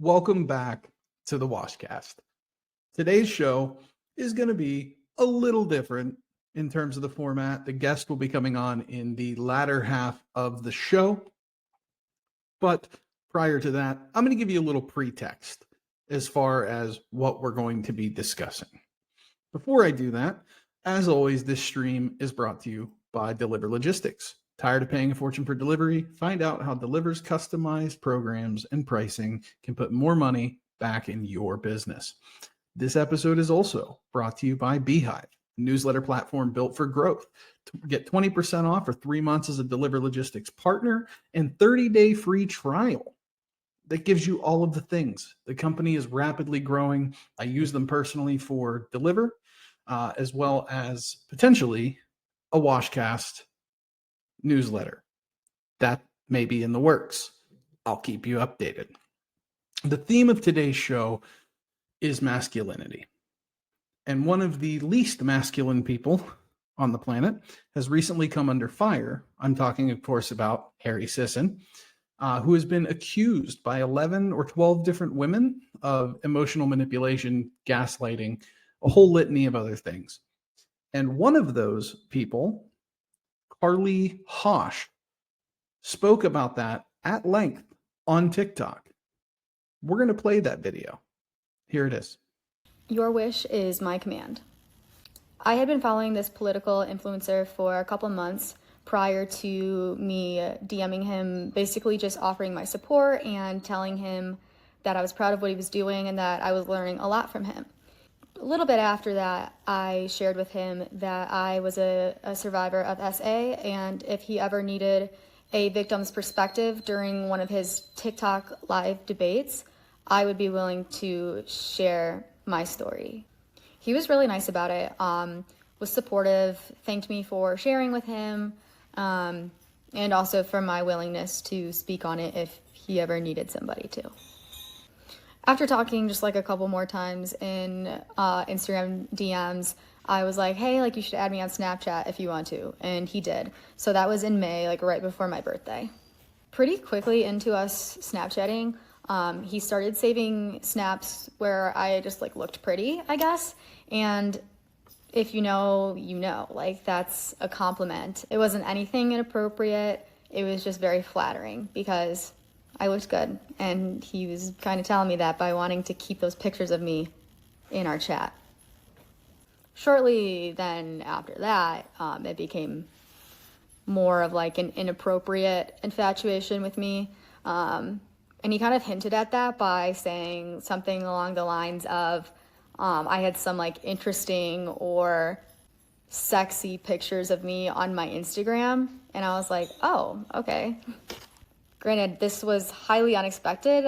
Welcome back to the Washcast. Today's show is going to be a little different in terms of the format. The guest will be coming on in the latter half of the show. But prior to that, I'm going to give you a little pretext as far as what we're going to be discussing. Before I do that, as always, this stream is brought to you by Deliver Logistics. Tired of paying a fortune for delivery? Find out how Deliver's customized programs and pricing can put more money back in your business. This episode is also brought to you by Beehive, a newsletter platform built for growth. Get 20% off for 3 months as a Deliver Logistics partner and 30-day free trial. That gives you all of the things. The company is rapidly growing. I use them personally for Deliver, as well as potentially a Washcast newsletter. That may be in the works. I'll keep you updated. The theme of today's show is masculinity. And one of the least masculine people on the planet has recently come under fire. I'm talking, of course, about Harry Sisson, who has been accused by 11 or 12 different women of emotional manipulation, gaslighting, a whole litany of other things. And one of those people, Carly Hosh, spoke about that at length on TikTok. We're going to play that video. Here it is. Your wish is my command. I had been following this political influencer for a couple months prior to me DMing him, basically just offering my support and telling him that I was proud of what he was doing and that I was learning a lot from him. A little bit after that, I shared with him that I was a survivor of SA, and if he ever needed a victim's perspective during one of his TikTok live debates, I would be willing to share my story. He was really nice about it, was supportive, thanked me for sharing with him, and also for my willingness to speak on it if he ever needed somebody to. After talking just like a couple more times in Instagram DMs, I was like, hey, like you should add me on Snapchat if you want to. And he did. So that was in May, like right before my birthday. Pretty quickly into us Snapchatting, he started saving snaps where I just like looked pretty, I guess. And if you know, you know, like that's a compliment. It wasn't anything inappropriate. It was just very flattering because I looked good, and he was kind of telling me that by wanting to keep those pictures of me in our chat. Shortly then after that, it became more of like an inappropriate infatuation with me. And he kind of hinted at that by saying something along the lines of, I had some like interesting or sexy pictures of me on my Instagram. And I was like, oh, okay. Granted, this was highly unexpected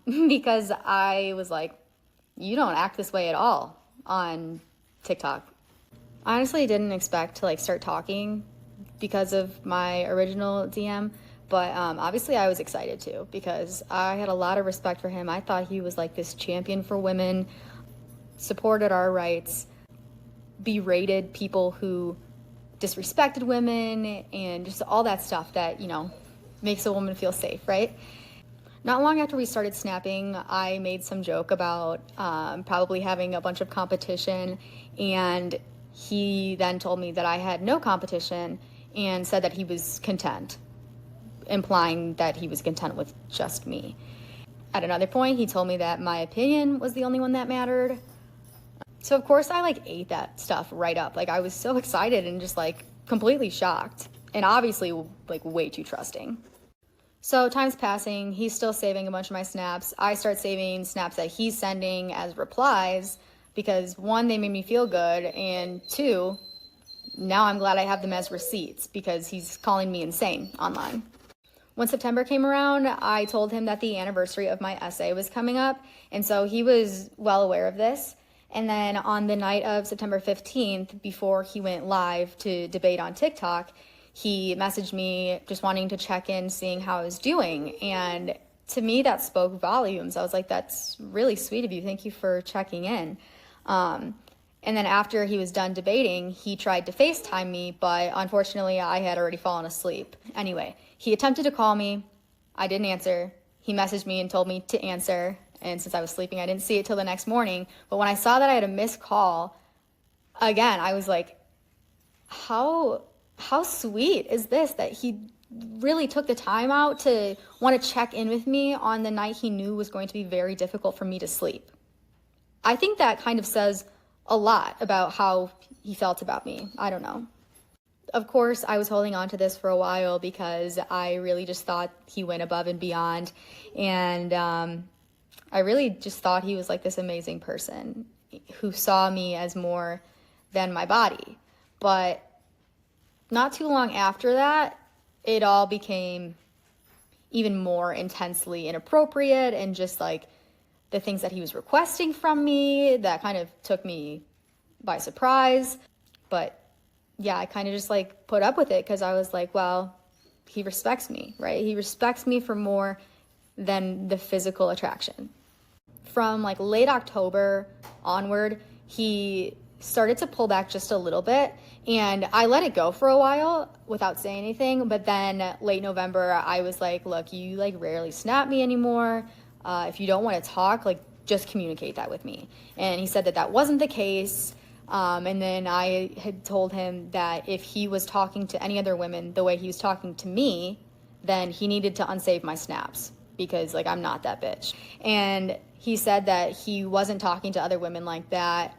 because I was like, you don't act this way at all on TikTok. I honestly didn't expect to like start talking because of my original DM, but obviously I was excited too because I had a lot of respect for him. I thought he was like this champion for women, supported our rights, berated people who disrespected women, and just all that stuff that, you know, makes a woman feel safe, right? Not long after we started snapping, I made some joke about probably having a bunch of competition, and he then told me that I had no competition and said that he was content, implying that he was content with just me. At another point, he told me that my opinion was the only one that mattered. So of course I like ate that stuff right up. Like I was so excited and just like completely shocked, and obviously like way too trusting. So time's passing, he's still saving a bunch of my snaps. I start saving snaps that he's sending as replies because one, they made me feel good, and two, now I'm glad I have them as receipts because he's calling me insane online. When September came around, I told him that the anniversary of my essay was coming up, and so he was well aware of this. And then on the night of September 15th, before he went live to debate on TikTok, he messaged me just wanting to check in, seeing how I was doing. And to me, that spoke volumes. I was like, that's really sweet of you. Thank you for checking in. And then after he was done debating, he tried to FaceTime me, but unfortunately I had already fallen asleep. Anyway, he attempted to call me. I didn't answer. he messaged me and told me to answer. And since I was sleeping, I didn't see it till the next morning. But when I saw that I had a missed call, again, I was like, how sweet is this that he really took the time out to want to check in with me on the night he knew was going to be very difficult for me to sleep. I think that kind of says a lot about how he felt about me. I don't know. Of course, I was holding on to this for a while because I really just thought he went above and beyond. And I really just thought he was like this amazing person who saw me as more than my body. But not too long after that, it all became even more intensely inappropriate, and just like the things that he was requesting from me, that kind of took me by surprise. But yeah, I kind of just like put up with it because I was like, well, he respects me, right? He respects me for more than the physical attraction. From like late October onward, he started to pull back just a little bit, and I let it go for a while without saying anything. But then late November, I was like, look, you like rarely snap me anymore. If you don't want to talk, like just communicate that with me. And he said that that wasn't the case. And then I had told him that if he was talking to any other women the way he was talking to me, then he needed to unsave my snaps, because like I'm not that bitch. And he said that he wasn't talking to other women like that.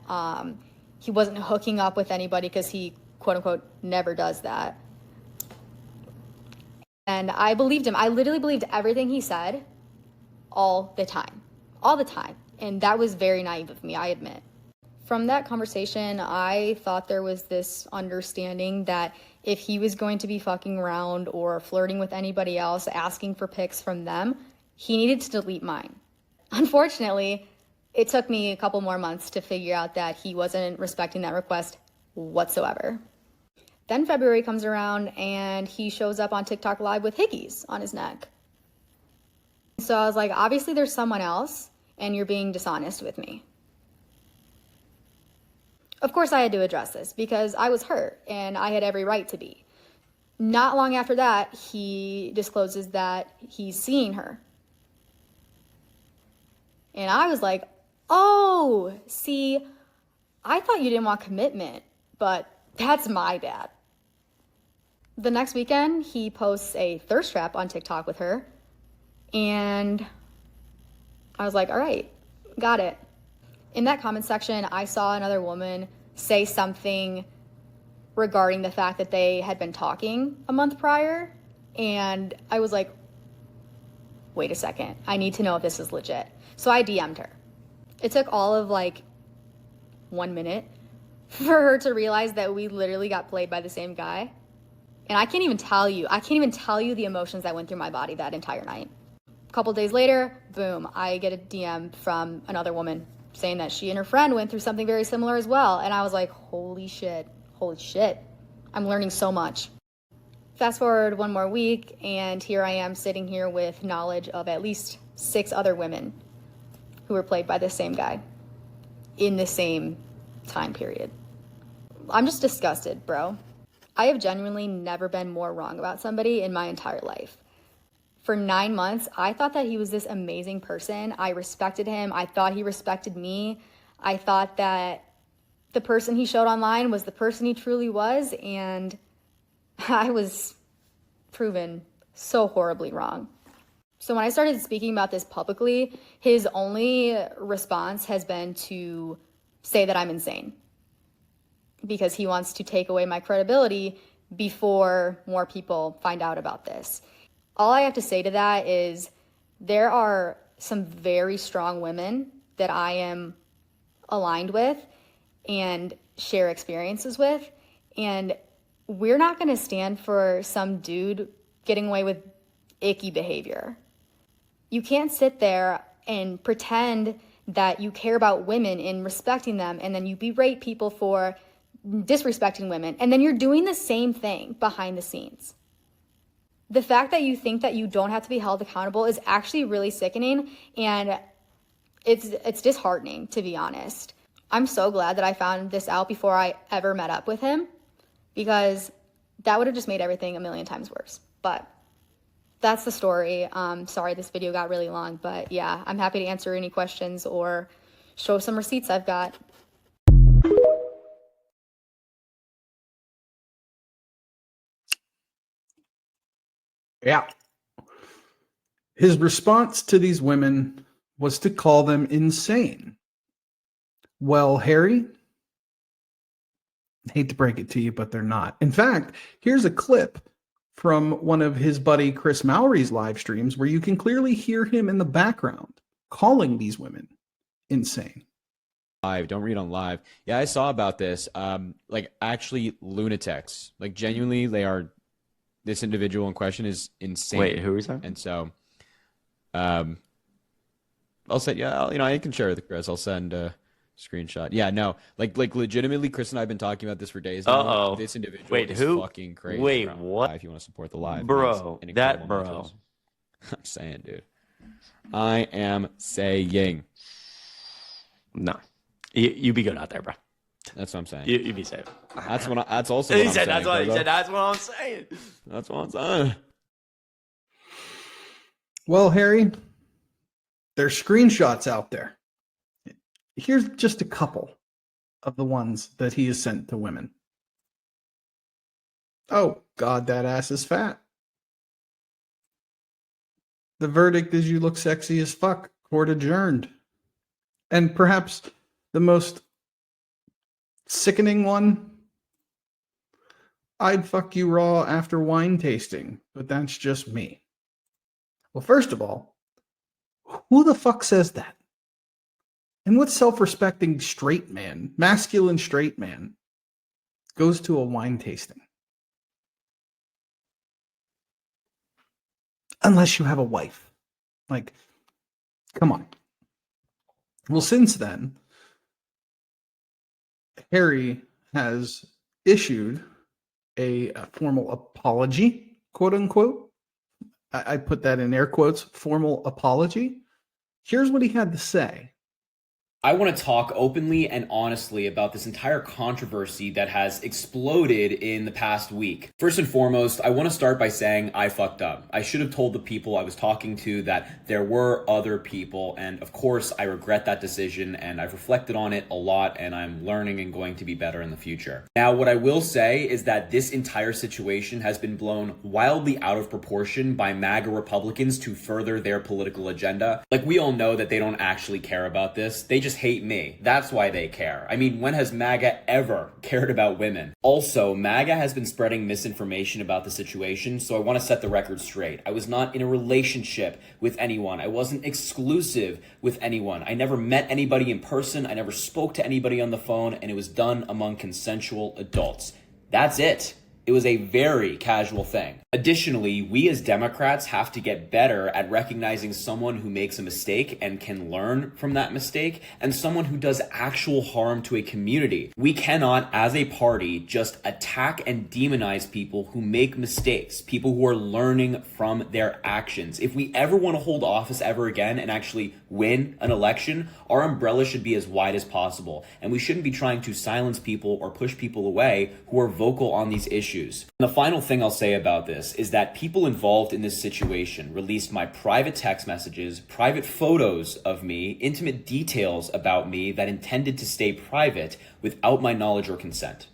He wasn't hooking up with anybody because he, quote unquote, never does that. And I believed him. I literally believed everything he said all the time. And that was very naive of me, I admit. From that conversation, I thought there was this understanding that if he was going to be fucking around or flirting with anybody else, asking for pics from them, he needed to delete mine. Unfortunately, it took me a couple more months to figure out that he wasn't respecting that request whatsoever. Then February comes around and he shows up on TikTok Live with hickeys on his neck. So I was like, obviously there's someone else and you're being dishonest with me. Of course I had to address this because I was hurt and I had every right to be. Not long after that, he discloses that he's seeing her. And I was like, oh, see, I thought you didn't want commitment, but that's my bad. The next weekend, he posts a thirst trap on TikTok with her. And I was like, all right, got it. In that comment section, I saw another woman say something regarding the fact that they had been talking a month prior. And I was like, wait a second, I need to know if this is legit. So I DM'd her. It took all of like 1 minute for her to realize that we literally got played by the same guy. And I can't even tell you the emotions that went through my body that entire night. A couple days later, boom, I get a DM from another woman saying that she and her friend went through something very similar as well. And I was like, holy shit, I'm learning so much. Fast forward one more week, and here I am sitting here with knowledge of at least 6 other women who were played by the same guy in the same time period. I'm just disgusted, bro. I have genuinely never been more wrong about somebody in my entire life. For 9 months, I thought that he was this amazing person. I respected him. I thought he respected me. I thought that the person he showed online was the person he truly was, and I was proven so horribly wrong. So when I started speaking about this publicly, his only response has been to say that I'm insane, because he wants to take away my credibility before more people find out about this. All I have to say to that is there are some very strong women that I am aligned with and share experiences with, and we're not going to stand for some dude getting away with icky behavior. You can't sit there and pretend that you care about women and respecting them, and then you berate people for disrespecting women, and then you're doing the same thing behind the scenes. The fact that you think that you don't have to be held accountable is actually really sickening, and it's disheartening, to be honest. I'm so glad that I found this out before I ever met up with him, because that would have just made everything a million times worse. But that's the story. Sorry, this video got really long, but yeah, I'm happy to answer any questions or show some receipts I've got. Yeah. His response to these women was to call them insane. Well, Harry, I hate to break it to you, but they're not. In fact, here's a clip from one of his buddy Chris Mowry's live streams where you can clearly hear him in the background calling these women insane. Live, don't read on live. Yeah, I saw about this. Like actually lunatics. Like genuinely, they are. This individual in question is insane. Wait, who is that? And so, I'll send. Yeah, I can share with Chris. I'll send a screenshot. Yeah, no, like legitimately, Chris and I have been talking about this for days now. Uh-oh. This individual Wait, is who? fucking crazy. Wait, bro. what? If you want to support the live, Bro, makes an that incredible bro. message. I'm saying, dude. I am saying. No, you be good out there, bro. That's what I'm saying. You be safe. That's what. That's also. What He I'm said saying, that's what he Virgo. said. That's what I'm saying. That's what I'm saying. Well, Harry, there's screenshots out there. Here's just a couple of the ones that he has sent to women. Oh, God, that ass is fat. The verdict is you look sexy as fuck. Court adjourned. And perhaps the most sickening one, I'd fuck you raw after wine tasting, but that's just me. Well, first of all, who the fuck says that? And what self-respecting straight man, masculine straight man, goes to a wine tasting? Unless you have a wife. Like, come on. Well, since then, Harry has issued a formal apology, quote unquote. I put that in air quotes, formal apology. Here's what he had to say. I want to talk openly and honestly about this entire controversy that has exploded in the past week. First and foremost, I want to start by saying I fucked up. I should have told the people I was talking to that there were other people, and of course I regret that decision, and I've reflected on it a lot, and I'm learning and going to be better in the future. Now, what I will say is that this entire situation has been blown wildly out of proportion by MAGA Republicans to further their political agenda. Like, we all know that they don't actually care about this. They just hate me. That's why they care. I mean, when has MAGA ever cared about women? Also, MAGA has been spreading misinformation about the situation, so I want to set the record straight. I was not in a relationship with anyone. I wasn't exclusive with anyone. I never met anybody in person. I never spoke to anybody on the phone, and it was done among consensual adults. That's it. It was a very casual thing. Additionally, we as Democrats have to get better at recognizing someone who makes a mistake and can learn from that mistake, and someone who does actual harm to a community. We cannot, as a party, just attack and demonize people who make mistakes, people who are learning from their actions. If we ever want to hold office ever again and actually win an election, our umbrella should be as wide as possible, and we shouldn't be trying to silence people or push people away who are vocal on these issues. And the final thing I'll say about this is that people involved in this situation released my private text messages, private photos of me, intimate details about me that intended to stay private without my knowledge or consent.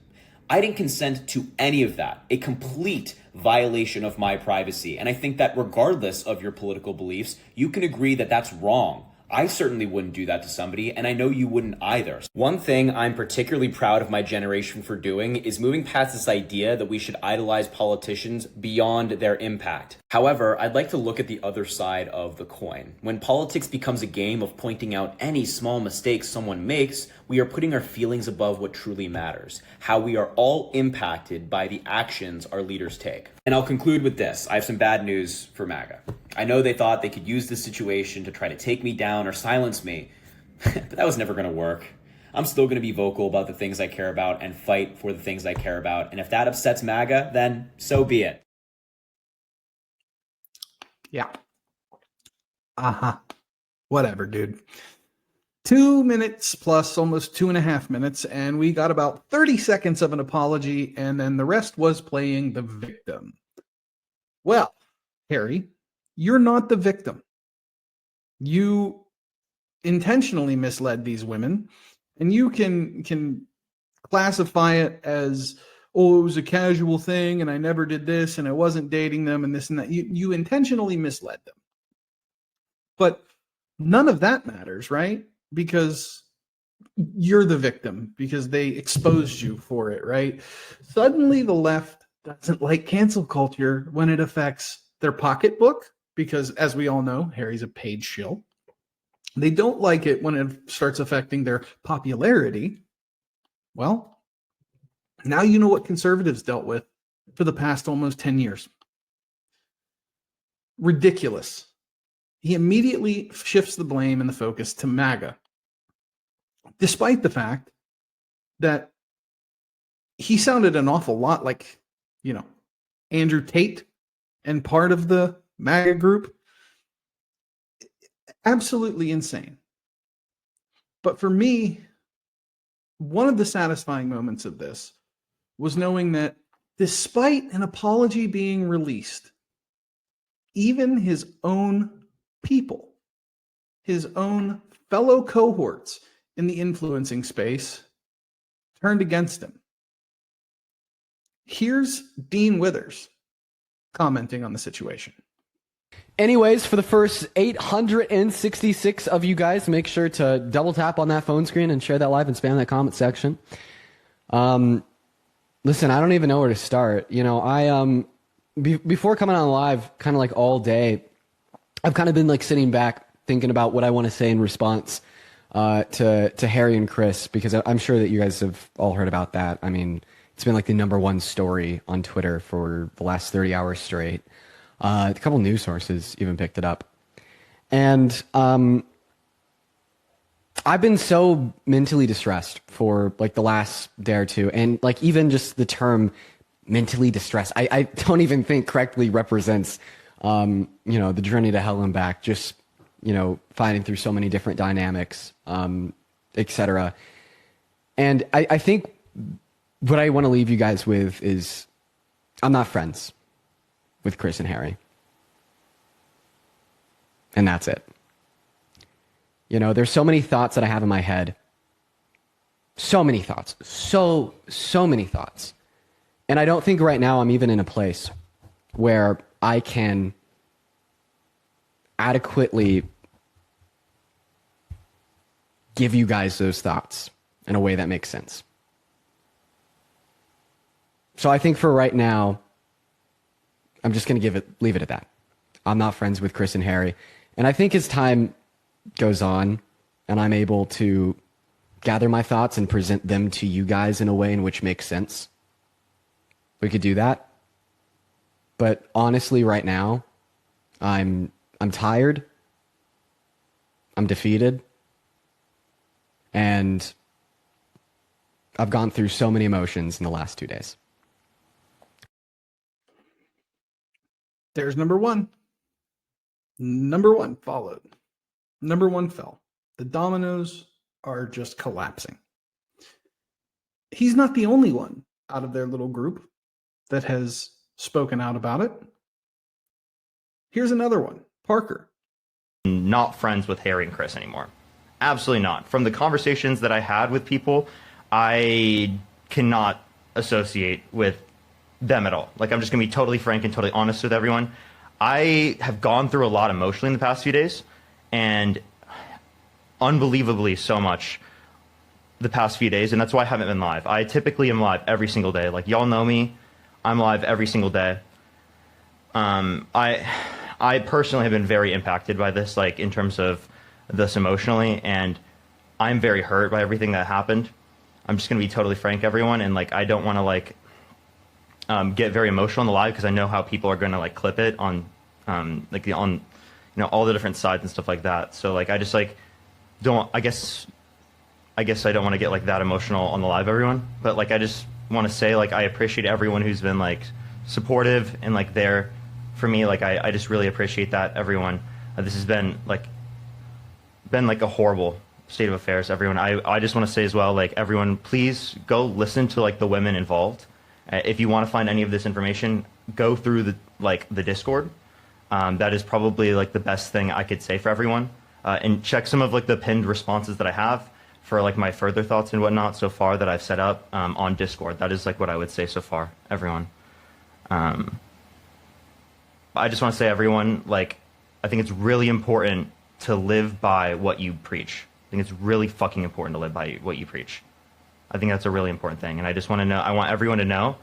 I didn't consent to any of that, a complete violation of my privacy. And I think that regardless of your political beliefs, you can agree that that's wrong. I certainly wouldn't do that to somebody, and I know you wouldn't either. One thing I'm particularly proud of my generation for doing is moving past this idea that we should idolize politicians beyond their impact. However, I'd like to look at the other side of the coin. When politics becomes a game of pointing out any small mistakes someone makes, we are putting our feelings above what truly matters, how we are all impacted by the actions our leaders take. And I'll conclude with this. I have some bad news for MAGA. I know they thought they could use this situation to try to take me down or silence me, but that was never going to work. I'm still going to be vocal about the things I care about and fight for the things I care about. And if that upsets MAGA, then so be it. Yeah. Whatever, dude. 2 minutes plus almost 2.5 minutes, and we got about 30 seconds of an apology, and then the rest was playing the victim. Well, Harry, You're not the victim. You intentionally misled these women, and you can classify it as, oh, it was a casual thing and I never did this and I wasn't dating them and this and that. You intentionally misled them. But none of that matters, right? Because you're the victim, because they exposed you for it, right? Suddenly the left doesn't like cancel culture when it affects their pocketbook, because as we all know, Harry's a paid shill. They don't like it when it starts affecting their popularity. Well, now you know what conservatives dealt with for the past almost 10 years. Ridiculous. He immediately shifts the blame and the focus to MAGA, despite the fact that he sounded an awful lot like, Andrew Tate and part of the MAGA group. Absolutely insane. But for me, one of the satisfying moments of this was knowing that despite an apology being released, even his own people, his own fellow cohorts in the influencing space, turned against him. Here's Dean Withers commenting on the situation. Anyways, for the first 866 of you guys, make sure to double tap on that phone screen and share that live and spam that comment section. Listen, I don't even know where to start. Before coming on live, kind of like all day, I've kind of been like sitting back thinking about what I want to say in response to Harry and Chris, because I'm sure that you guys have all heard about that. I mean, it's been like the #1 story on Twitter for the last 30 hours straight. A couple news sources even picked it up. And I've been so mentally distressed for like the last day or two. And like even just the term mentally distressed, I don't even think correctly represents, the journey to hell and back, just, fighting through so many different dynamics, etc. And I think what I want to leave you guys with is I'm not friends with Chris and Harry. And that's it. There's so many thoughts that I have in my head. So many thoughts. So many thoughts. And I don't think right now I'm even in a place where I can adequately give you guys those thoughts in a way that makes sense. So I think for right now, I'm just going to leave it at that. I'm not friends with Chris and Harry. And I think as time goes on and I'm able to gather my thoughts and present them to you guys in a way in which makes sense, we could do that. But honestly, right now, I'm tired. I'm defeated. And I've gone through so many emotions in the last 2 days. There's number one. Number one followed. Number one fell. The dominoes are just collapsing. He's not the only one out of their little group that has spoken out about it. Here's another one, Parker. Not friends with Harry and Chris anymore. Absolutely not. From the conversations that I had with people, I cannot associate with them at all. Like, I'm just going to be totally frank and totally honest with everyone. I have gone through a lot emotionally in the past few days, and unbelievably so much the past few days, and that's why I haven't been live. I typically am live every single day. Like, y'all know me. I'm live every single day. I personally have been very impacted by this, like, in terms of this emotionally, and I'm very hurt by everything that happened. I'm just going to be totally frank, everyone, and, like, I don't want to, like, get very emotional on the live, because I know how people are going to, like, clip it on, all the different sides and stuff like that. So, like, I just, like, don't, I guess I don't want to get, like, that emotional on the live, everyone. But, like, I just want to say, like, I appreciate everyone who's been, like, supportive and, like, there for me. Like, I just really appreciate that, everyone. This has been a horrible state of affairs, everyone. I just want to say as well, like, everyone, please go listen to, like, the women involved. If you want to find any of this information, go through the Discord. That is probably like the best thing I could say for everyone. And check some of like the pinned responses that I have for like my further thoughts and whatnot so far that I've set up on Discord. That is like what I would say so far, everyone. I just want to say, everyone, like, I think it's really important to live by what you preach. I think it's really fucking important to live by what you preach. I think that's a really important thing. And I just want to know, I want everyone to know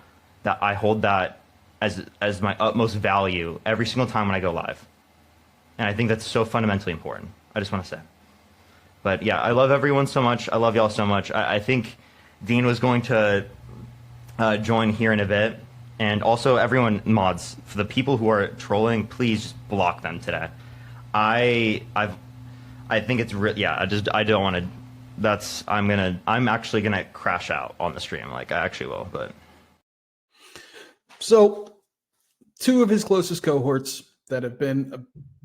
that I hold that as my utmost value every single time when I go live. And I think that's so fundamentally important. I just want to say. But yeah, I love everyone so much. I love y'all so much. I think Dean was going to join here in a bit. And also, everyone, mods, for the people who are trolling, please just block them today. I think it's I don't want to. I'm actually gonna crash out on the stream. Like, I actually will. But So, two of his closest cohorts that have been a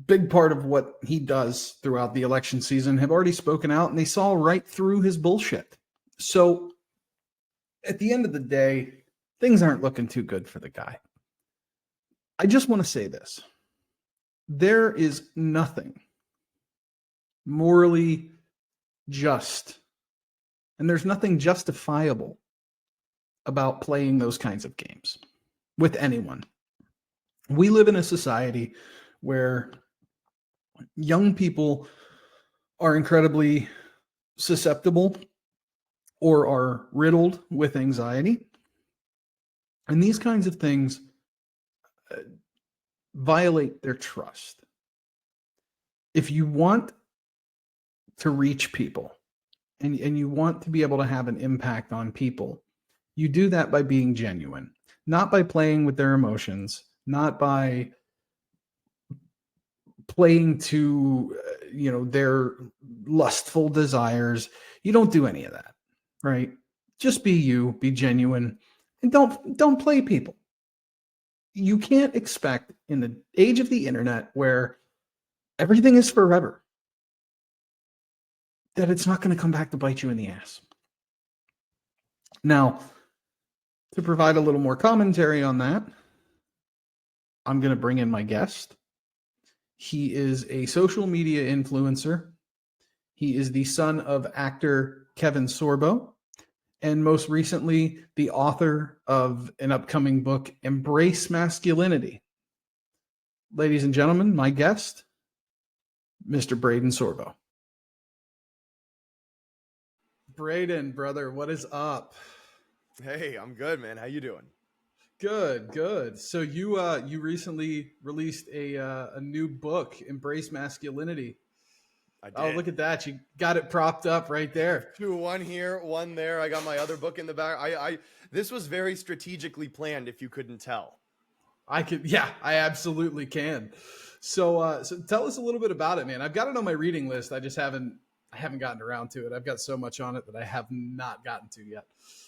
big part of what he does throughout the election season have already spoken out, and they saw right through his bullshit. So, at the end of the day, things aren't looking too good for the guy. I just want to say this. There is nothing morally just, and there's nothing justifiable about playing those kinds of games with anyone. We live in a society where young people are incredibly susceptible or are riddled with anxiety. And these kinds of things violate their trust. If you want to reach people and you want to be able to have an impact on people, you do that by being genuine, not by playing with their emotions, not by playing to their lustful desires. You don't do any of that, right? Just be you, be genuine, and don't play people. You can't expect in the age of the internet where everything is forever that it's not going to come back to bite you in the ass. Now, to provide a little more commentary on that, I'm going to bring in my guest. He is a social media influencer. He is the son of actor Kevin Sorbo, and most recently, the author of an upcoming book, Embrace Masculinity. Ladies and gentlemen, my guest, Mr. Braeden Sorbo. Braeden, brother, what is up? Hey, I'm good, man. How you doing? Good. So you recently released a new book, Embrace Masculinity. I did. Oh, look at that! You got it propped up right there. One here, one there. I got my other book in the back. This was very strategically planned, if you couldn't tell. I absolutely can. So tell us a little bit about it, man. I've got it on my reading list. I haven't gotten around to it. I've got so much on it that I have not gotten to yet.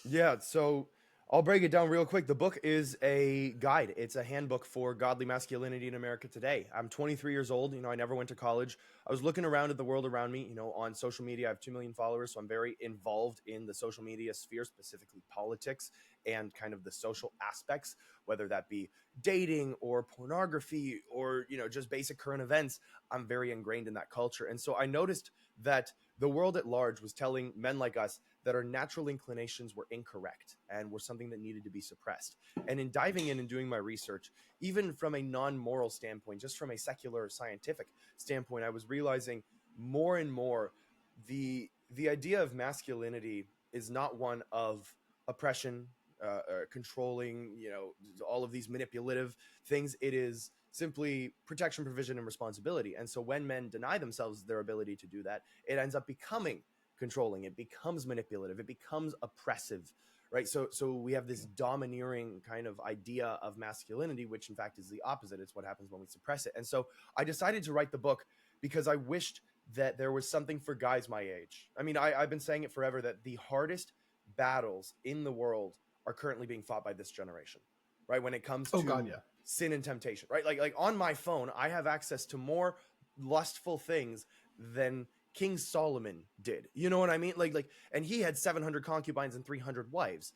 Yeah, so I'll break it down real quick. The book is a guide. It's a handbook for godly masculinity in America today. I'm 23 years old. I never went to college. I was looking around at the world around me. On social media, I have 2 million followers, so I'm very involved in the social media sphere, specifically politics and kind of the social aspects, whether that be dating or pornography or, just basic current events. I'm very ingrained in that culture. And so I noticed that the world at large was telling men like us that our natural inclinations were incorrect and were something that needed to be suppressed. And in diving in and doing my research, even from a non-moral standpoint, just from a secular scientific standpoint, I was realizing more and more the idea of masculinity is not one of oppression, controlling, all of these manipulative things. It is simply protection, provision, and responsibility. And so when men deny themselves their ability to do that, it ends up becoming controlling. It becomes manipulative. It becomes oppressive, right? So we have this domineering kind of idea of masculinity, which in fact is the opposite. It's what happens when we suppress it. And so I decided to write the book because I wished that there was something for guys my age. I mean, I've been saying it forever that the hardest battles in the world are currently being fought by this generation, right? When it comes to sin and temptation, right? Like on my phone, I have access to more lustful things than King Solomon did. You know what I mean? Like, and he had 700 concubines and 300 wives.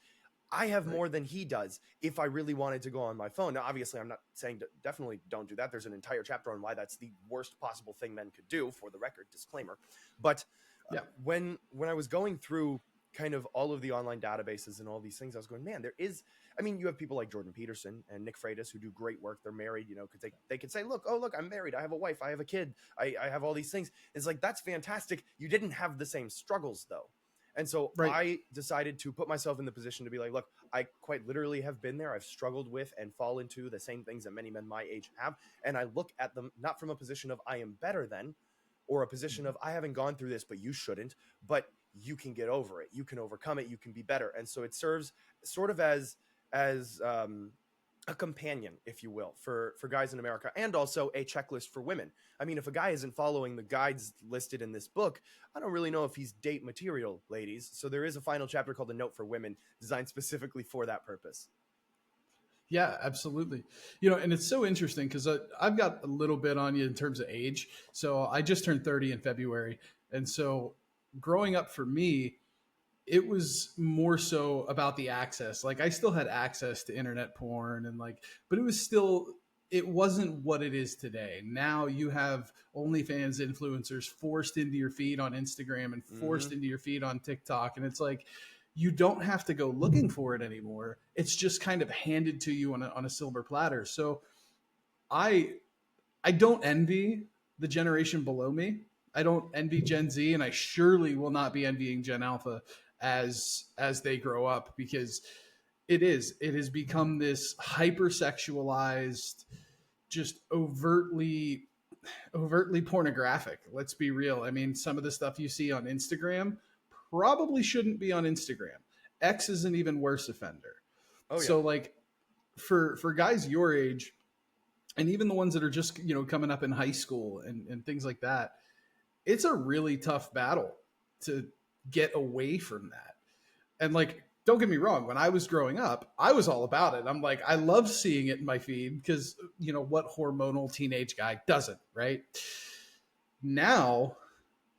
I have more than he does if I really wanted to go on my phone. Now, obviously, I'm not saying definitely don't do that. There's an entire chapter on why that's the worst possible thing men could do, for the record, disclaimer. But Yeah. when I was going through kind of all of the online databases and all these things, I was going, man, there is, I mean, you have people like Jordan Peterson and Nick Freitas who do great work. They're married, you know, because they could say, look, I'm married. I have a wife. I have a kid. I have all these things. It's like, that's fantastic. You didn't have the same struggles, though. And so I decided to put myself in the position to be like, look, I quite literally have been there. I've struggled with and fall into the same things that many men my age have. And I look at them not from a position of I am better than, or a position of I haven't gone through this, but you shouldn't, but you can get over it. You can overcome it. You can be better. And so it serves sort of as a companion, if you will, for guys in America, and also a checklist for women. I mean, if a guy isn't following the guides listed in this book, I don't really know if he's date material, ladies. So there is a final chapter called A Note for Women, designed specifically for that purpose. Yeah, absolutely. You know, and it's so interesting because I've got a little bit on you in terms of age. So I just turned 30 in February. And so growing up for me, it was more so about the access. Like I still had access to internet porn and like, but it wasn't what it is today. Now you have OnlyFans influencers forced into your feed on Instagram and forced into your feed on TikTok. And it's like, you don't have to go looking for it anymore. It's just kind of handed to you on a silver platter. So I don't envy the generation below me. I don't envy Gen Z, and I surely will not be envying Gen Alpha as they grow up, because it has become this hypersexualized, just overtly pornographic. Let's be real. I mean, some of the stuff you see on Instagram probably shouldn't be on Instagram. X is an even worse offender. Oh, yeah. So like for guys your age, and even the ones that are just, you know, coming up in high school and things like that, it's a really tough battle to get away from that. And like, don't get me wrong, when I was growing up, I was all about it. I'm like, I love seeing it in my feed because, you know, what hormonal teenage guy doesn't, right? Now,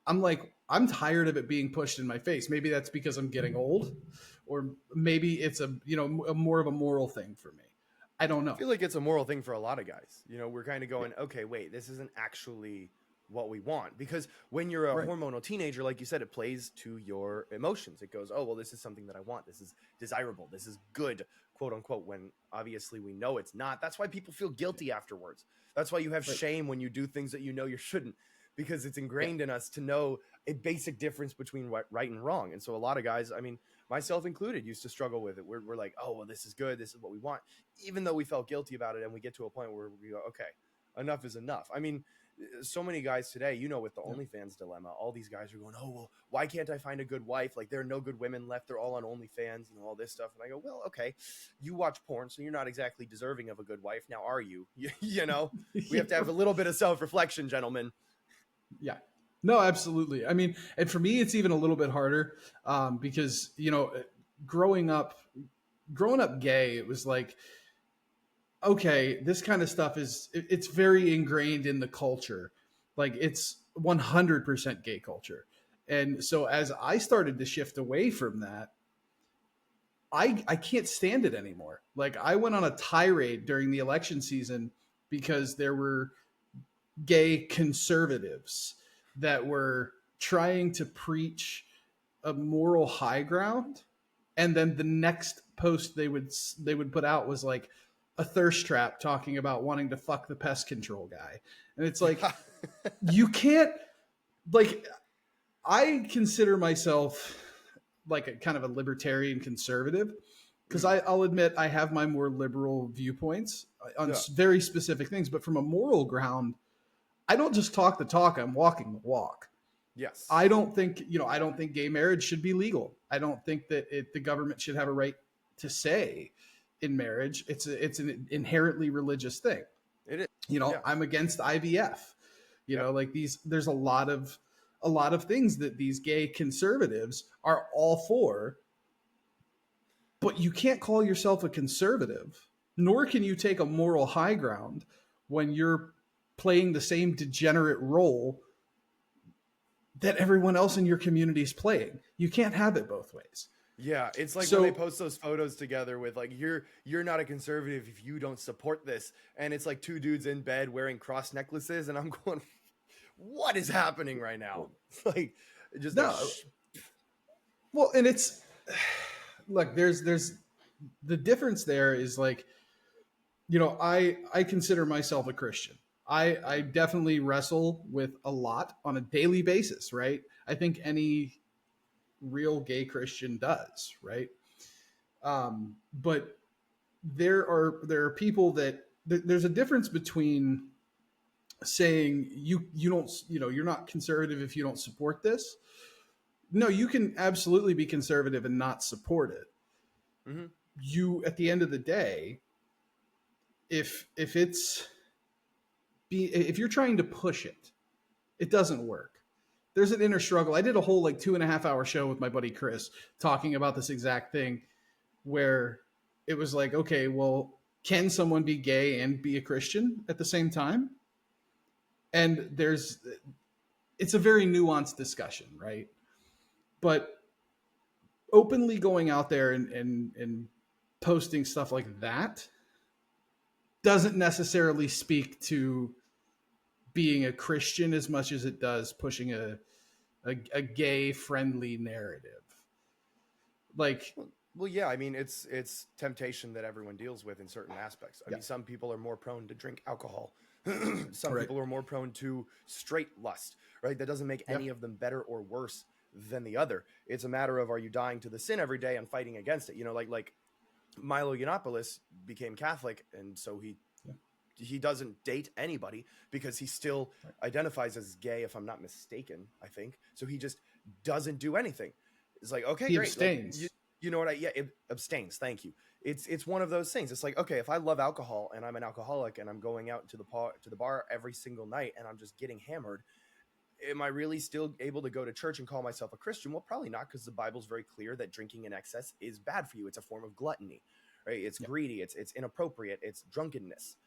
I'm like, I'm tired of it being pushed in my face. Maybe that's because I'm getting old, or maybe it's a more of a moral thing for me. I don't know. I feel like it's a moral thing for a lot of guys. You know, we're kind of going, okay, wait, this isn't actually what we want. Because when you're a hormonal teenager, like you said, it plays to your emotions. It goes, oh, well, this is something that I want. This is desirable. This is good, quote unquote, when obviously we know it's not. That's why people feel guilty afterwards. That's why you have shame when you do things that you know you shouldn't, because it's ingrained in us to know a basic difference between right and wrong. And so a lot of guys, I mean, myself included, used to struggle with it. We're like, oh, well, this is good. This is what we want. Even though we felt guilty about it, and we get to a point where we go, okay, enough is enough. I mean, so many guys today, you know, with the OnlyFans dilemma, all these guys are going, oh, well, why can't I find a good wife? Like, there are no good women left. They're all on OnlyFans and all this stuff. And I go, well, okay, you watch porn, so you're not exactly deserving of a good wife. Now, are you? You know, we have to have a little bit of self-reflection, gentlemen. Yeah. No, absolutely. I mean, and for me, it's even a little bit harder because, you know, growing up gay, it was like, okay, this kind of stuff it's very ingrained in the culture. Like it's 100% gay culture. And so as I started to shift away from that, I can't stand it anymore. Like I went on a tirade during the election season because there were gay conservatives that were trying to preach a moral high ground, and then the next post they would put out was like a thirst trap talking about wanting to fuck the pest control guy. And it's like you can't, like, I consider myself like a kind of a libertarian conservative because I'll admit I have my more liberal viewpoints on very specific things, but from a moral ground, I don't just talk the talk, I'm walking the walk. Yes. I don't think gay marriage should be legal. I don't think that the government should have a right to say in marriage. It's an inherently religious thing. It is. You know, I'm against IVF. You know, like there's a lot of things that these gay conservatives are all for, but you can't call yourself a conservative, nor can you take a moral high ground when you're playing the same degenerate role that everyone else in your community is playing. You can't have it both ways. Yeah, it's like So when they post those photos together with like you're not a conservative if you don't support this, and it's like two dudes in bed wearing cross necklaces, and I'm going, what is happening right now? Like just a no, well, and it's look, there's the difference there is like, I consider myself a Christian. I definitely wrestle with a lot on a daily basis, right? I think any real gay Christian does, right? But there are people that there's a difference between saying you don't, you're not conservative if you don't support this. No, you can absolutely be conservative and not support it. hmm You, at the end of the day, if you're trying to push it, it doesn't work. There's an inner struggle. I did a whole like 2.5 hour show with my buddy Chris talking about this exact thing, where it was like, okay, well, can someone be gay and be a Christian at the same time? And it's a very nuanced discussion, right? But openly going out there and posting stuff like that doesn't necessarily speak to being a Christian as much as it does pushing a gay friendly narrative. Like, well, yeah. I mean, it's temptation that everyone deals with in certain aspects. I yeah, mean, some people are more prone to drink alcohol. Some right. people are more prone to straight lust. Right? That doesn't make Yep. any of them better or worse than the other. It's a matter of, are you dying to the sin every day and fighting against it? Like Milo Yiannopoulos became Catholic, and so he doesn't date anybody because he still identifies as gay, if I'm not mistaken, I think. So he just doesn't do anything. It's like, okay, He great. abstains. Like, you know what? It abstains. Thank you. It's one of those things. It's like, okay, if I love alcohol and I'm an alcoholic and I'm going out to the bar every single night and I'm just getting hammered, am I really still able to go to church and call myself a Christian? Well, probably not, because the Bible's very clear that drinking in excess is bad for you. It's a form of gluttony, right? It's greedy. It's inappropriate. It's drunkenness.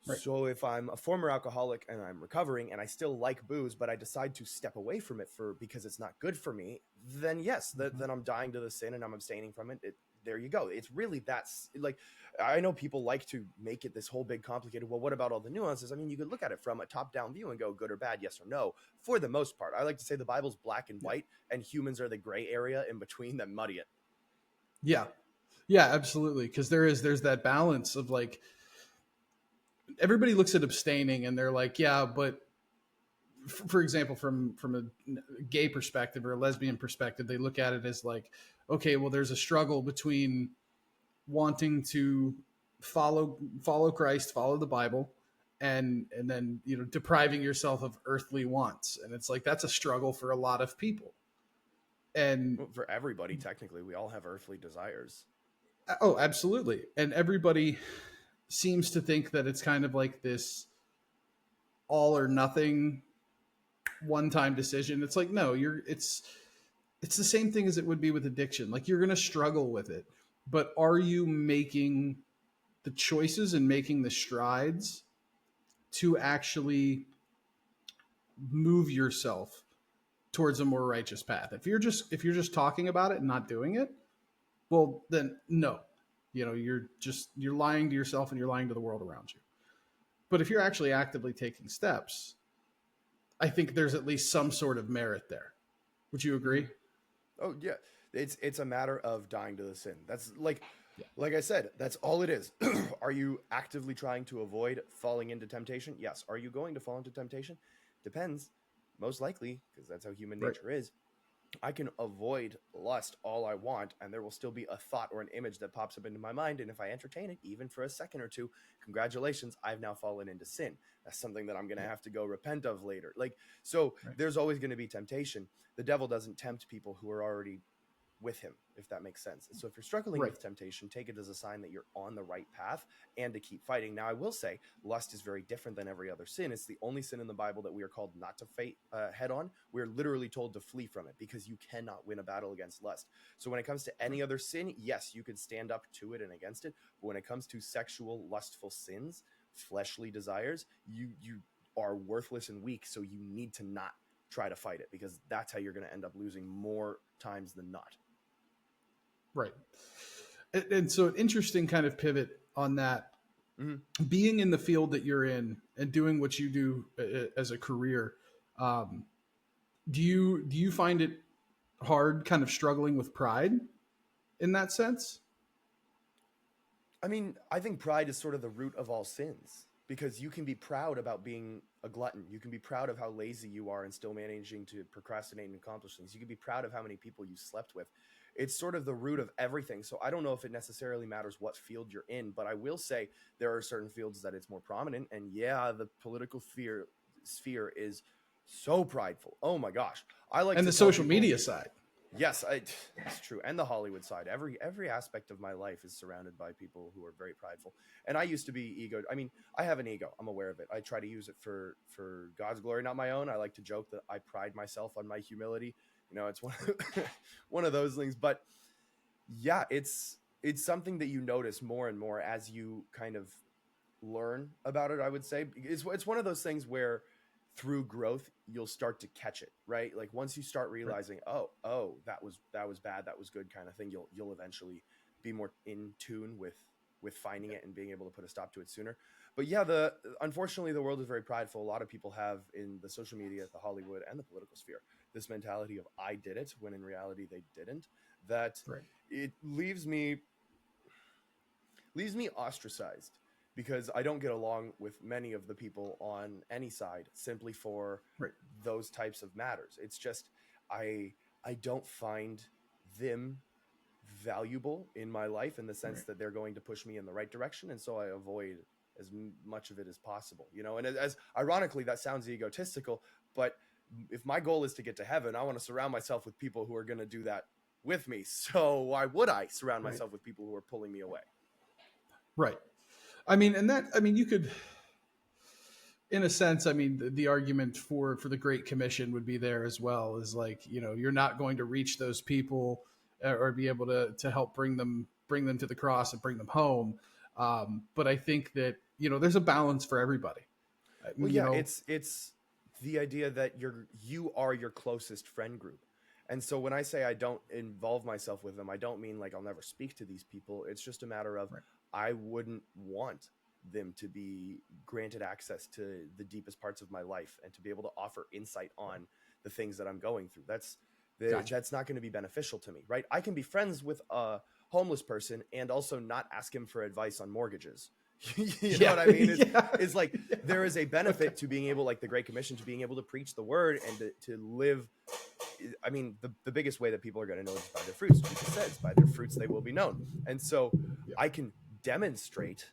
Right. So if I'm a former alcoholic and I'm recovering and I still like booze, but I decide to step away from it because it's not good for me, then yes, then I'm dying to the sin and I'm abstaining from it. There you go. It's really that's like, I know people like to make it this whole big complicated. Well, what about all the nuances? I mean, you could look at it from a top-down view and go good or bad, yes or no. For the most part, I like to say the Bible's black and white, and humans are the gray area in between that muddy it. Yeah. Yeah, absolutely. Because there's that balance of like, everybody looks at abstaining and they're like, yeah, but for example, from a gay perspective or a lesbian perspective, they look at it as like, okay, well, there's a struggle between wanting to follow Christ, follow the Bible, and then depriving yourself of earthly wants, and it's like that's a struggle for a lot of people. And Well, for everybody, technically, we all have earthly desires. oh, absolutely, and everybody seems to think that it's kind of like this all or nothing one-time decision. It's like, no, it's the same thing as it would be with addiction. Like, you're going to struggle with it, but are you making the choices and making the strides to actually move yourself towards a more righteous path? If you're just talking about it and not doing it, well, then no, you're lying to yourself and you're lying to the world around you. But if you're actually actively taking steps, I think there's at least some sort of merit there. Would you agree? Oh yeah, it's a matter of dying to the sin. That's like I said, that's all it is. Are you actively trying to avoid falling into temptation? Yes. Are you going to fall into temptation? Depends. Most likely, because that's how human nature is. I can avoid lust all I want, and there will still be a thought or an image that pops up into my mind. And if I entertain it, even for a second or two, congratulations, I've now fallen into sin. That's something that I'm going to have to go repent of later. There's always going to be temptation. The devil doesn't tempt people who are already with him, if that makes sense. So if you're struggling with temptation, take it as a sign that you're on the right path and to keep fighting. Now, I will say lust is very different than every other sin. It's the only sin in the Bible that we are called not to fight head on. We're literally told to flee from it because you cannot win a battle against lust. So when it comes to any other sin, yes, you could stand up to it and against it. But when it comes to sexual, lustful sins, fleshly desires, you are worthless and weak. So you need to not try to fight it, because that's how you're going to end up losing more times than not. Right. And so an interesting kind of pivot on that, being in the field that you're in and doing what you do as a career, do you find it hard kind of struggling with pride in that sense? I mean, I think pride is sort of the root of all sins, because you can be proud about being a glutton. You can be proud of how lazy you are and still managing to procrastinate and accomplish things. You can be proud of how many people you slept with. It's sort of the root of everything. So I don't know if it necessarily matters what field you're in, but I will say there are certain fields that it's more prominent. And yeah, the political sphere is so prideful. Oh my gosh. I like And to the tell social people- media side. Yes, it's true. And the Hollywood side. Every aspect of my life is surrounded by people who are very prideful. And I used to be ego. I mean, I have an ego. I'm aware of it. I try to use it for God's glory, not my own. I like to joke that I pride myself on my humility. You know, it's one of those things. But yeah, it's something that you notice more and more as you kind of learn about it, I would say. It's one of those things where through growth you'll start to catch it, right? Like once you start realizing, oh, that was bad, that was good, kind of thing, you'll eventually be more in tune with finding it and being able to put a stop to it sooner. But yeah, unfortunately the world is very prideful. A lot of people have, in the social media, the Hollywood, and the political sphere, this mentality of I did it, when in reality they didn't. That it leaves me ostracized, because I don't get along with many of the people on any side simply for those types of matters. It's just I don't find them valuable in my life, in the sense that they're going to push me in the right direction, and so I avoid as much of it as possible, you know. And as ironically, that sounds egotistical, but if my goal is to get to heaven, I want to surround myself with people who are going to do that with me. So why would I surround myself with people who are pulling me away? Right. I mean, you could, in a sense, I mean, the argument for the Great Commission would be there as well, is like, you know, you're not going to reach those people or be able to help bring them to the cross and bring them home. But I think that, you know, there's a balance for everybody. Well, yeah, it's the idea that you are your closest friend group. And so when I say I don't involve myself with them, I don't mean like I'll never speak to these people. It's just a matter of I wouldn't want them to be granted access to the deepest parts of my life and to be able to offer insight on the things that I'm going through. That's not going to be beneficial to me, right? I can be friends with a homeless person and also not ask him for advice on mortgages. You know what I mean? It's like there is a benefit to being able, like the Great Commission, to being able to preach the word and to live. I mean, the biggest way that people are going to know is by their fruits. Jesus says, by their fruits they will be known. And so I can demonstrate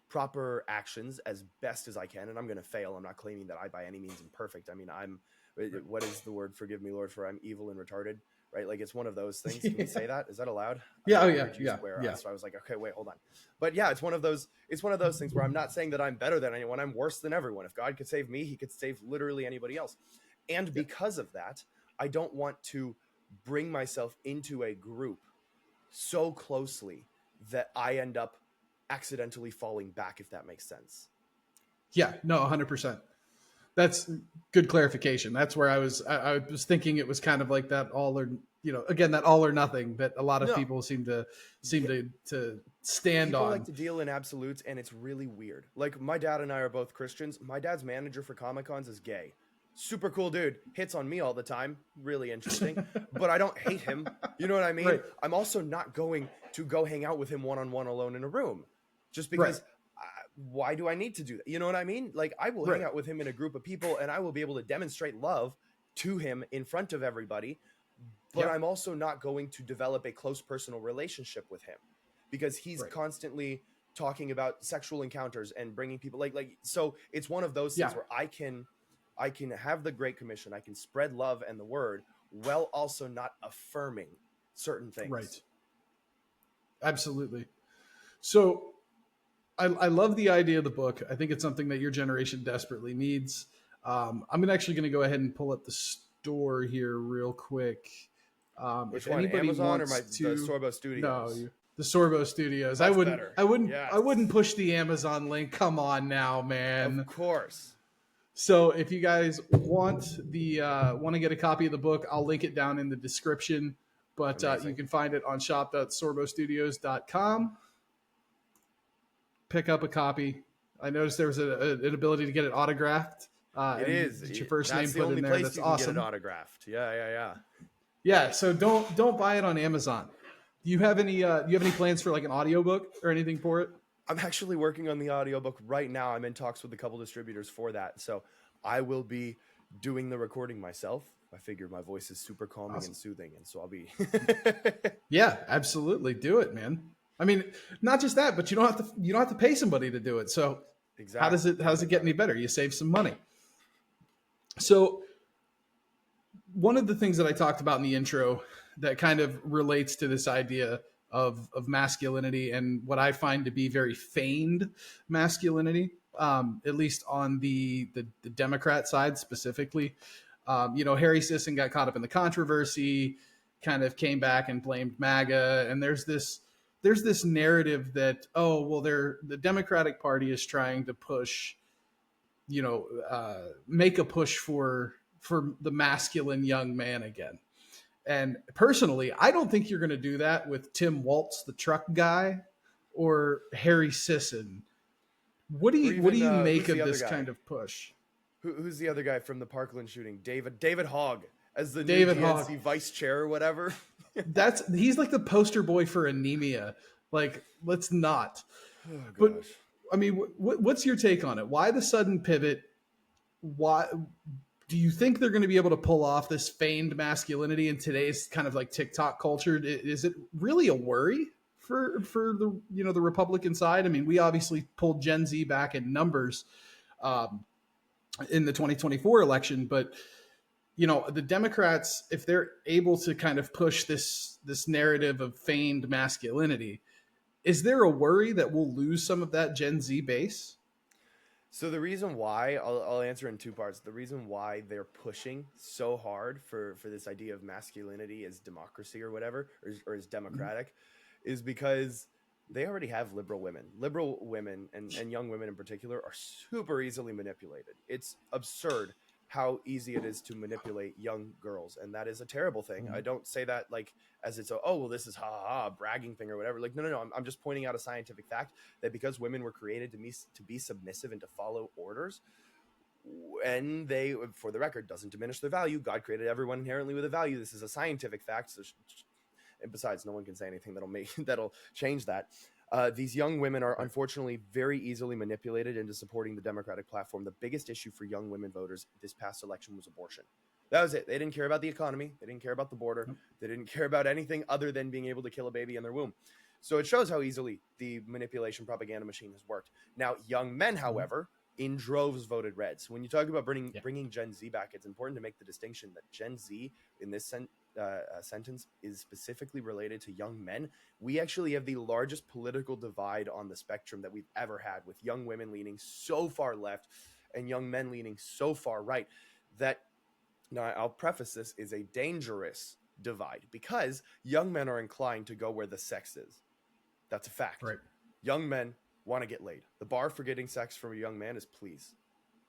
proper actions as best as I can, and I'm going to fail. I'm not claiming that I by any means am perfect. I mean, what is the word? Forgive me, Lord, for I'm evil and retarded, right? Like it's one of those things. Can we say that? Is that allowed? Yeah. Yeah. So I was like, okay, wait, hold on. But yeah, it's one of those things where I'm not saying that I'm better than anyone. I'm worse than everyone. If God could save me, he could save literally anybody else. And because of that, I don't want to bring myself into a group so closely that I end up accidentally falling back, if that makes sense. Yeah, no, 100%. That's good clarification. That's where I was thinking it was kind of like that all or, you know, again, that all or nothing that a lot of people seem to stand people on. Like to deal in absolutes, and it's really weird. Like my dad and I are both Christians. My dad's manager for Comic-Cons is gay. Super cool dude, hits on me all the time, really interesting. But I don't hate him, you know what I mean? Right. I'm also not going to go hang out with him one-on-one alone in a room, just because why do I need to do that? You know what I mean? Like I will hang out with him in a group of people, and I will be able to demonstrate love to him in front of everybody, but I'm also not going to develop a close personal relationship with him, because he's constantly talking about sexual encounters and bringing people like so it's one of those things where I can have the Great Commission. I can spread love and the word while also not affirming certain things. Right. Absolutely. So I love the idea of the book. I think it's something that your generation desperately needs. I'm actually going to go ahead and pull up the store here real quick. Which one, Amazon or the Sorbo Studios? No, the Sorbo Studios. That's I wouldn't push the Amazon link. Come on now, man. Of course. So if you guys want to get a copy of the book, I'll link it down in the description. But Amazing. you can find it on shop.sorbostudios.com. Pick up a copy. I noticed there was an ability to get it autographed. It is. Get your first That's name the put only in there. place That's you can awesome. get it autographed. Yeah. Yeah, so don't buy it on Amazon. Do you have any plans for like an audiobook or anything for it? I'm actually working on the audiobook right now. I'm in talks with a couple distributors for that. So I will be doing the recording myself. I figure my voice is super calming and soothing, and so I'll be Yeah, absolutely. Do it, man. I mean, not just that, but you don't have to pay somebody to do it. So exactly. how does it get any better? You save some money. So one of the things that I talked about in the intro that kind of relates to this idea of masculinity and what I find to be very feigned masculinity, at least on the Democrat side specifically. Harry Sisson got caught up in the controversy, kind of came back and blamed MAGA, and there's this narrative that the Democratic Party is trying to push, make a push for the masculine young man again. And personally, I don't think you're going to do that with Tim Waltz, the truck guy, or Harry Sisson. What do you make of this kind of push? Who's the other guy from the Parkland shooting? David Hogg as the David new Hogg. DNC vice chair or whatever. He's like the poster boy for anemia. Like, let's not. Oh, But gosh. I mean, what's your take on it? Why the sudden pivot? Why do you think they're going to be able to pull off this feigned masculinity in today's kind of like TikTok culture? Is it really a worry for the the Republican side? I mean, we obviously pulled Gen Z back in numbers in the 2024 election, but the Democrats, if they're able to kind of push this narrative of feigned masculinity, is there a worry that we'll lose some of that Gen Z base? So the reason why, I'll answer in two parts. The reason why they're pushing so hard for this idea of masculinity as democracy or whatever, or as democratic, is because they already have liberal women. Liberal women and young women in particular are super easily manipulated. It's absurd how easy it is to manipulate young girls, and that is a terrible thing. I don't say that like as it's this is a bragging thing or whatever. Like no. I'm just pointing out a scientific fact that because women were created to be submissive and to follow orders, and they, for the record, doesn't diminish their value. God created everyone inherently with a value. This is a scientific fact. So, and besides, no one can say anything that'll change that. These young women are unfortunately very easily manipulated into supporting the Democratic platform. The biggest issue for young women voters this past election was abortion. That was it. They didn't care about the economy. They didn't care about the border. They didn't care about anything other than being able to kill a baby in their womb. So it shows how easily the manipulation propaganda machine has worked. Now, young men, however, in droves voted red. So when you talk about bringing Gen Z back, it's important to make the distinction that Gen Z in this sentence is specifically related to young men. We actually have the largest political divide on the spectrum that we've ever had, with young women leaning so far left and young men leaning so far right that, now I'll preface this, is a dangerous divide because young men are inclined to go where the sex is. That's a fact. Right. Young men want to get laid. The bar for getting sex from a young man is please.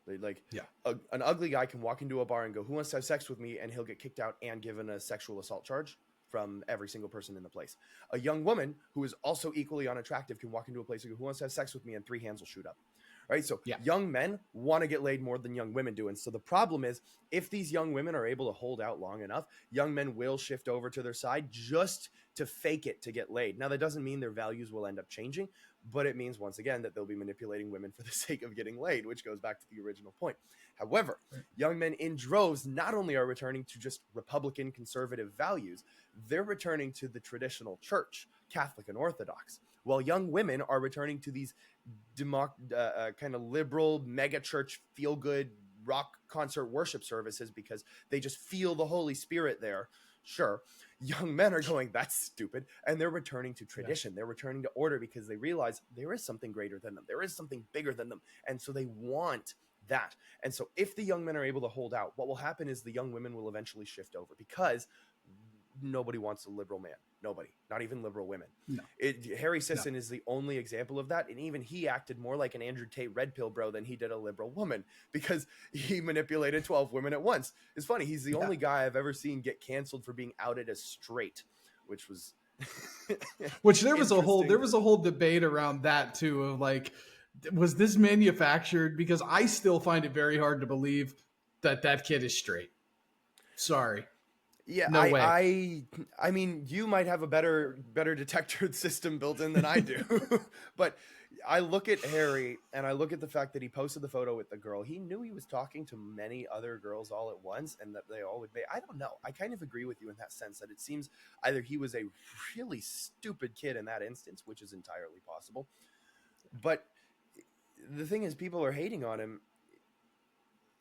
An ugly guy can walk into a bar and go, "Who wants to have sex with me?" and he'll get kicked out and given a sexual assault charge from every single person in the place. A young woman who is also equally unattractive can walk into a place and go, "Who wants to have sex with me?" and 3 hands will shoot up. Right? So young men want to get laid more than young women do. And so the problem is, if these young women are able to hold out long enough, young men will shift over to their side just to fake it to get laid. Now, that doesn't mean their values will end up changing, but it means, once again, that they'll be manipulating women for the sake of getting laid, which goes back to the original point. However, young men in droves not only are returning to just Republican conservative values, they're returning to the traditional church, Catholic and Orthodox, while young women are returning to these kind of liberal mega church feel-good rock concert worship services because they just feel the Holy Spirit there. Sure, young men are going, "That's stupid," and they're returning to tradition. They're returning to order because they realize there is something greater than them. There is something bigger than them, and so they want that. And so if the young men are able to hold out, what will happen is the young women will eventually shift over, because nobody wants a liberal man. Nobody, not even liberal women. No. Harry Sisson is the only example of that, and even he acted more like an Andrew Tate red pill bro than he did a liberal woman, because he manipulated 12 women at once. It's funny, he's the only guy I've ever seen get canceled for being outed as straight. which was Which there was interesting. a whole debate around that too, of like, was this manufactured? Because I still find it very hard to believe that that kid is straight. Sorry. Yeah, No way. I mean, you might have a better detector system built in than I do, but I look at Harry and I look at the fact that he posted the photo with the girl. He knew he was talking to many other girls all at once, and that they all would be. I don't know. I kind of agree with you in that sense that it seems either he was a really stupid kid in that instance, which is entirely possible, but the thing is, people are hating on him.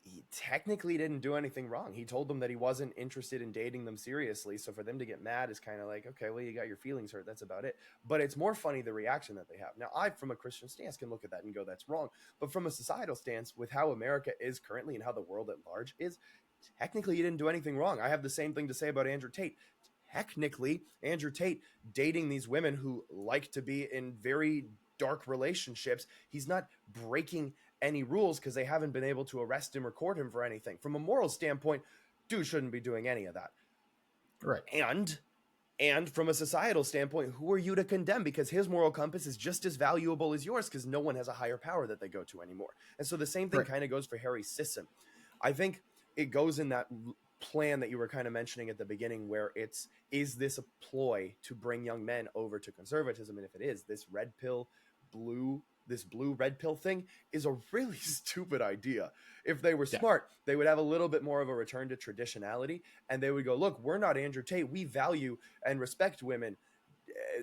He technically didn't do anything wrong. He told them that he wasn't interested in dating them seriously. So for them to get mad is kind of like, okay, well, you got your feelings hurt. That's about it. But it's more funny the reaction that they have. Now, I, from a Christian stance, can look at that and go, that's wrong. But from a societal stance, with how America is currently and how the world at large is, technically he didn't do anything wrong. I have the same thing to say about Andrew Tate. Technically, Andrew Tate dating these women who like to be in very dark relationships, he's not breaking any rules because they haven't been able to arrest him or court him for anything. From a moral standpoint, dude shouldn't be doing any of that. Right. And from a societal standpoint, who are you to condemn? Because his moral compass is just as valuable as yours, because no one has a higher power that they go to anymore. And so the same thing kind of goes for Harry Sisson. I think it goes in that plan that you were kind of mentioning at the beginning, where is this a ploy to bring young men over to conservatism? And if it is, this blue red pill thing is a really stupid idea. If they were smart, they would have a little bit more of a return to traditionality, and they would go, look, we're not Andrew Tate. We value and respect women.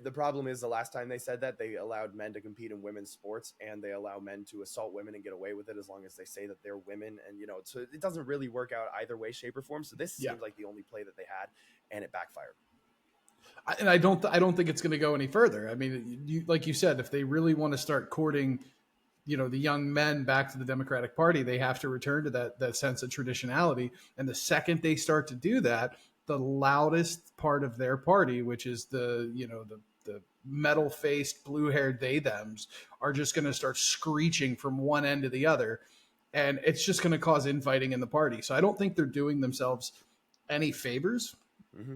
The problem is, the last time they said that, they allowed men to compete in women's sports, and they allow men to assault women and get away with it as long as they say that they're women. And, so it doesn't really work out either way, shape, or form. So this seems like the only play that they had, and it backfired. And I don't think it's going to go any further. I mean, like you said, if they really want to start courting, the young men back to the Democratic Party, they have to return to that sense of traditionality. And the second they start to do that, the loudest part of their party, which is the metal-faced, blue-haired they-thems, are just going to start screeching from one end to the other. And it's just going to cause infighting in the party. So I don't think they're doing themselves any favors. Mm-hmm.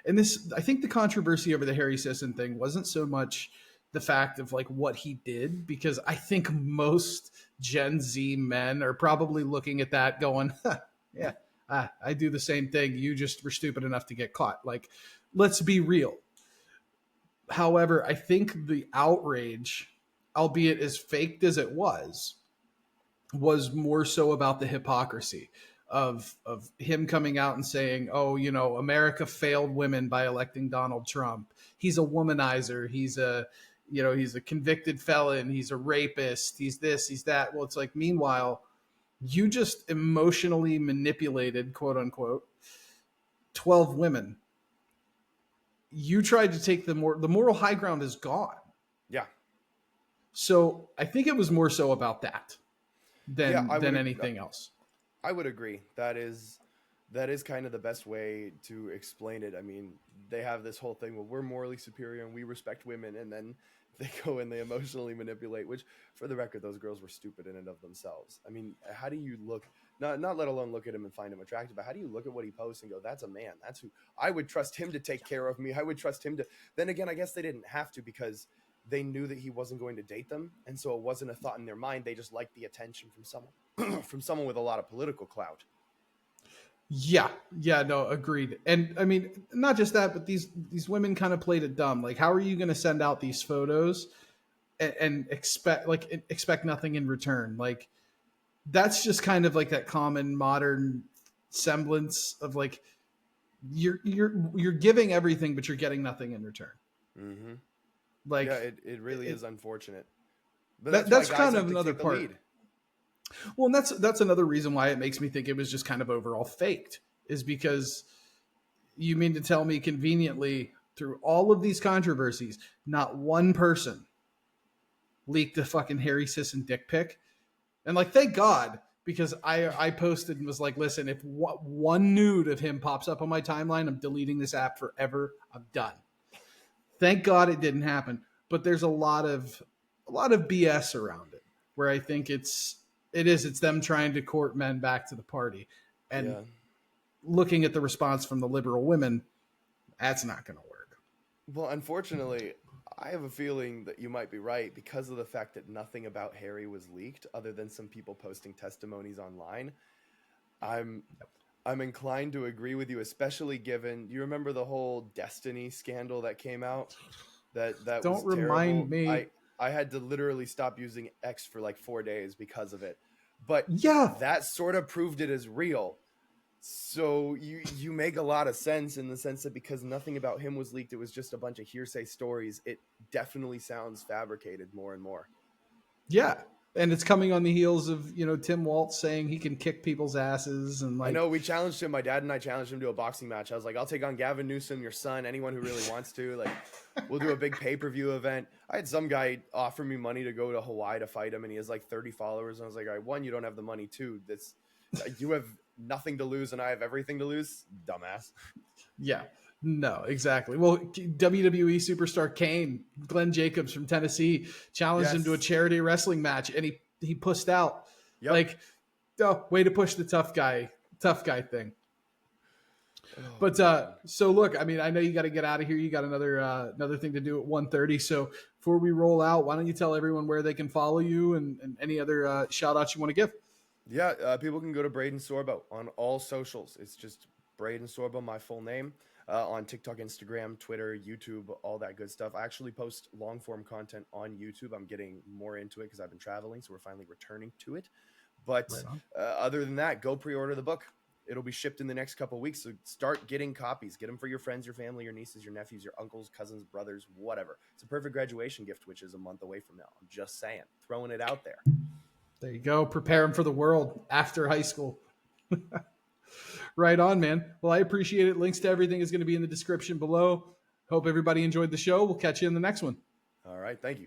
And I think the controversy over the Harry Sisson thing wasn't so much the fact of like what he did, because I think most Gen Z men are probably looking at that going, yeah, I do the same thing. You just were stupid enough to get caught. Like, let's be real. However, I think the outrage, albeit as faked as it was more so about the hypocrisy of him coming out and saying, oh, America failed women by electing Donald Trump. He's a womanizer. He's a convicted felon. He's a rapist. He's this, he's that. Well, it's like, meanwhile, you just emotionally manipulated, quote unquote, 12 women. You tried to take the moral high ground is gone. Yeah. So I think it was more so about that than anything else. I would agree. That is kind of the best way to explain it. I mean, they have this whole thing where we're morally superior and we respect women, and then they go and they emotionally manipulate, which, for the record, those girls were stupid in and of themselves. I mean, how do you look, not let alone look at him and find him attractive, but how do you look at what he posts and go, that's a man, that's who I would trust him to take care of me. I would trust him to. Then again, I guess they didn't have to, because they knew that he wasn't going to date them, and so it wasn't a thought in their mind. They just liked the attention from someone from someone with a lot of political clout. Yeah, no, agreed. And I mean, not just that, but these women kind of played it dumb. Like, how are you going to send out these photos and expect nothing in return? Like, that's just kind of like that common modern semblance of like, you're giving everything, but you're getting nothing in return. Mm-hmm. Like, yeah, it really is unfortunate. But that's kind of another part. Well, and that's another reason why it makes me think it was just kind of overall faked, is because you mean to tell me conveniently through all of these controversies, not one person leaked a fucking Harry Sisson dick pic? And like, thank God, because I posted and was like, listen, if one nude of him pops up on my timeline, I'm deleting this app forever. I'm done. Thank God it didn't happen. But there's a lot of BS around it, where I think it's them trying to court men back to the party. And looking at the response from the liberal women, That's not going to work. Well, unfortunately, I have a feeling that you might be right because of the fact that nothing about Harry was leaked other than some people posting testimonies online. I'm inclined to agree with you, especially given you remember the whole Destiny scandal that came out. That Don't was remind terrible. me. I had to literally stop using X for like 4 days because of it. But Yeah. that sort of proved it as real. So you make a lot of sense in the sense that because nothing about him was leaked, it was just a bunch of hearsay stories. It definitely sounds fabricated more and more. Yeah. And it's coming on the heels of, Tim Waltz saying he can kick people's asses and I know we challenged him. My dad and I challenged him to a boxing match. I was like, I'll take on Gavin Newsom, your son, anyone who really wants to. Like, we'll do a big pay-per-view event. I had some guy offer me money to go to Hawaii to fight him, and he has like 30 followers. And I was like, all right, one, you don't have the money. Two, you have nothing to lose, and I have everything to lose. Dumbass. Yeah. No, exactly. Well, WWE superstar Kane, Glenn Jacobs from Tennessee, challenged him to a Yes. charity wrestling match, and he pussed out. Yep. Like, oh, way to push the tough guy thing. Oh, But man. so look, I mean, I know you got to get out of here. You got another thing to do at 1:30. So before we roll out, why don't you tell everyone where they can follow you and any other shout outs you want to give? Yeah, people can go to Braeden Sorbo on all socials. It's just Braeden Sorbo, my full name, on TikTok, Instagram, Twitter, YouTube, all that good stuff. I actually post long form content on YouTube. I'm getting more into it because I've been traveling, so we're finally returning to it. But Right on. other than that, go pre-order the book. It'll be shipped in the next couple of weeks. So start getting copies. Get them for your friends, your family, your nieces, your nephews, your uncles, cousins, brothers, whatever. It's a perfect graduation gift, which is a month away from now. I'm just saying, throwing it out there. There you go. Prepare them for the world after high school. Right on, man. Well, I appreciate it. Links to everything is going to be in the description below. Hope everybody enjoyed the show. We'll catch you in the next one. All right. Thank you.